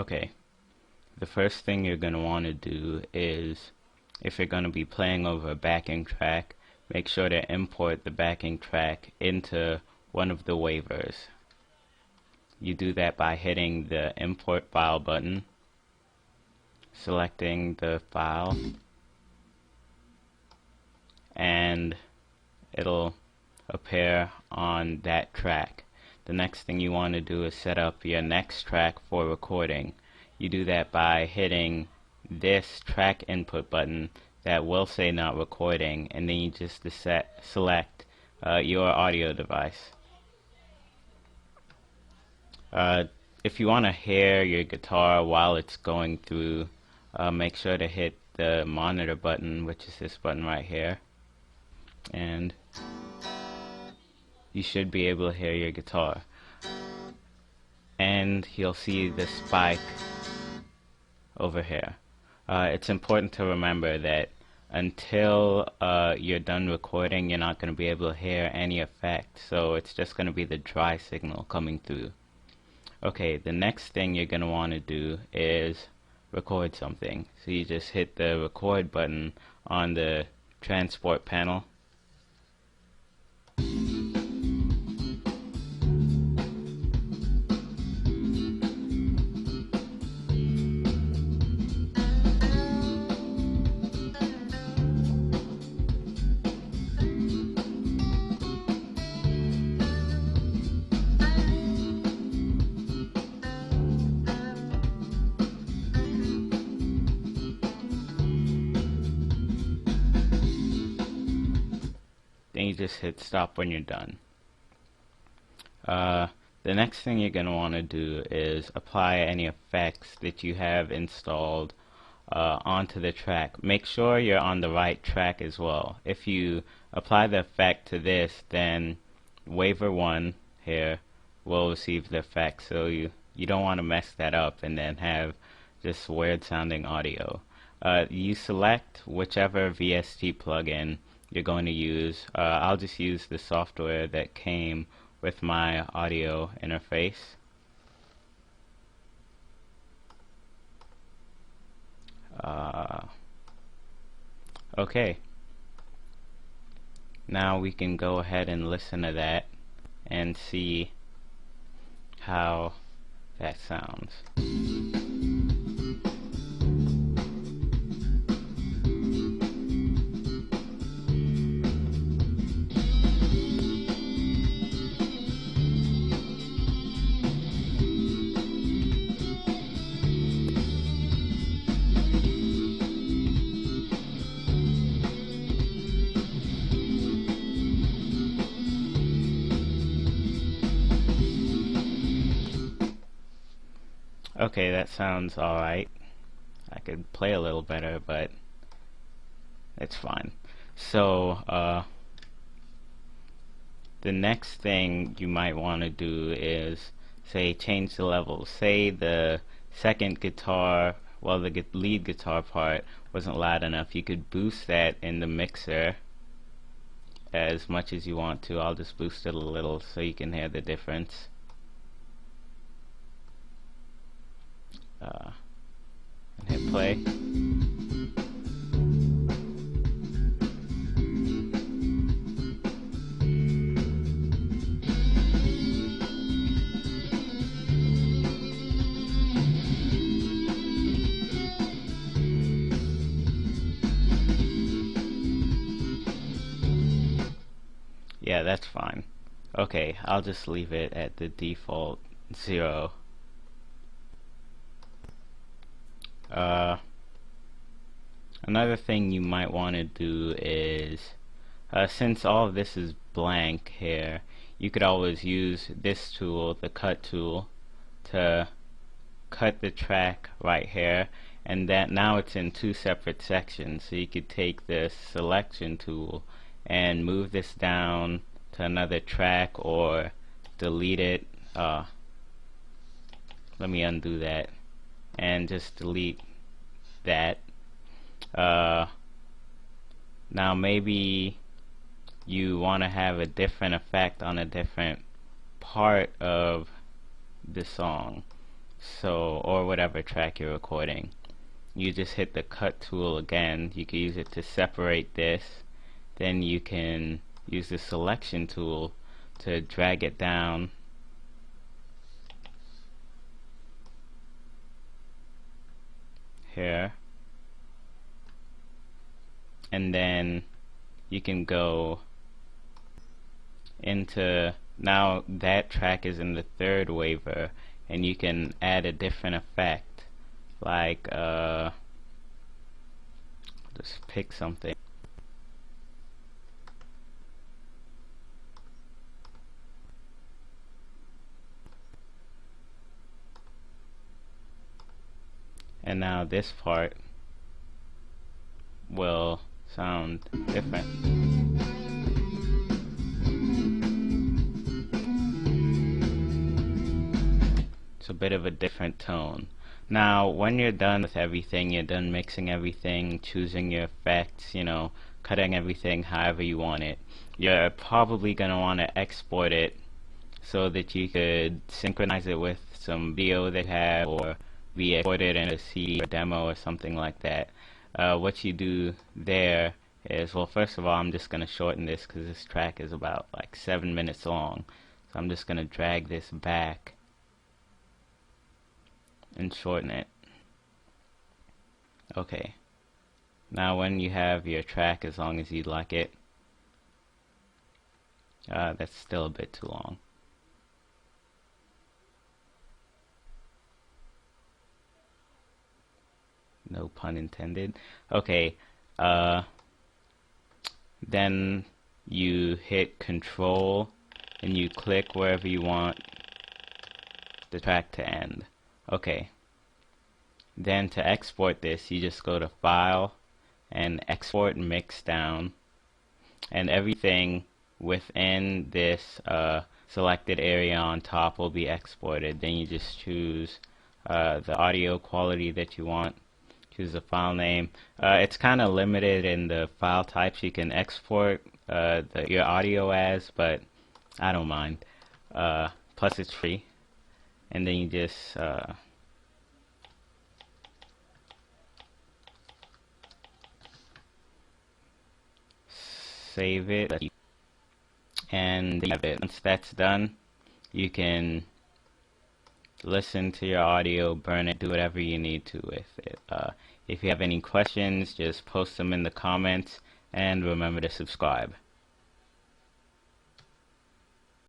Okay, the first thing you're going to want to do is, if you're going to be playing over a backing track, make sure to import the backing track into one of the waivers. You do that by hitting the import file button, selecting the file, and it'll appear on that track. The next thing you want to do is set up your next track for recording. You do that by hitting this track input button that will say not recording, and then you just select your audio device. If you want to hear your guitar while it's going through, make sure to hit the monitor button, which is this button right here, and you should be able to hear your guitar. And you'll see the spike over here. It's important to remember that until you're done recording, you're not going to be able to hear any effect, so it's just going to be the dry signal coming through. Okay, the next thing you're going to want to do is record something. So you just hit the record button on the transport panel. Then you just hit stop when you're done. The next thing you're going to want to do is apply any effects that you have installed onto the track. Make sure you're on the right track as well. If you apply the effect to this, then waiver 1 here will receive the effect, so you don't want to mess that up and then have just weird sounding audio. You select whichever VST plugin you're going to use. I'll just use the software that came with my audio interface. Okay, now we can go ahead and listen to that and see how that sounds. Okay, that sounds alright. I could play a little better, but it's fine. So, the next thing you might want to do is, say, change the level. Say the second guitar, well, the lead guitar part wasn't loud enough. You could boost that in the mixer as much as you want to. I'll just boost it a little so you can hear the difference. And hit play. Yeah, that's fine. Okay, I'll just leave it at the default 0. Another thing you might want to do is, since all of this is blank here, you could always use this tool, the cut tool, to cut the track right here, and that now it's in 2 separate sections. So you could take this selection tool and move this down to another track or delete it. Let me undo that and just delete that. Now maybe you want to have a different effect on a different part of the song. So, or whatever track you're recording. You just hit the cut tool again. You can use it to separate this. Then you can use the selection tool to drag it down here, and then you can go into, now that track is in the third waiver, and you can add a different effect, like just pick something. And now this part will sound different. It's a bit of a different tone. Now when you're done with everything, you're done mixing everything, choosing your effects, you know, cutting everything however you want it, you're probably going to want to export it so that you could synchronize it with some video they have, or re-export it in a CD or demo or something like that. What you do there is, well, first of all, I'm just going to shorten this because this track is about like 7 minutes long. So I'm just going to drag this back and shorten it. Okay. Now when you have your track, as long as you like it, that's still a bit too long. No pun intended. Okay, then you hit Control and you click wherever you want the track to end. Okay, then to export this, you just go to File and Export Mix Down, and everything within this selected area on top will be exported. Then you just choose the audio quality that you want. Choose the file name. It's kind of limited in the file types you can export your audio as, but I don't mind. Plus it's free. And then you just save it, and you have it. Once that's done, you can listen to your audio, burn it, do whatever you need to with it. If you have any questions, just post them in the comments, and remember to subscribe.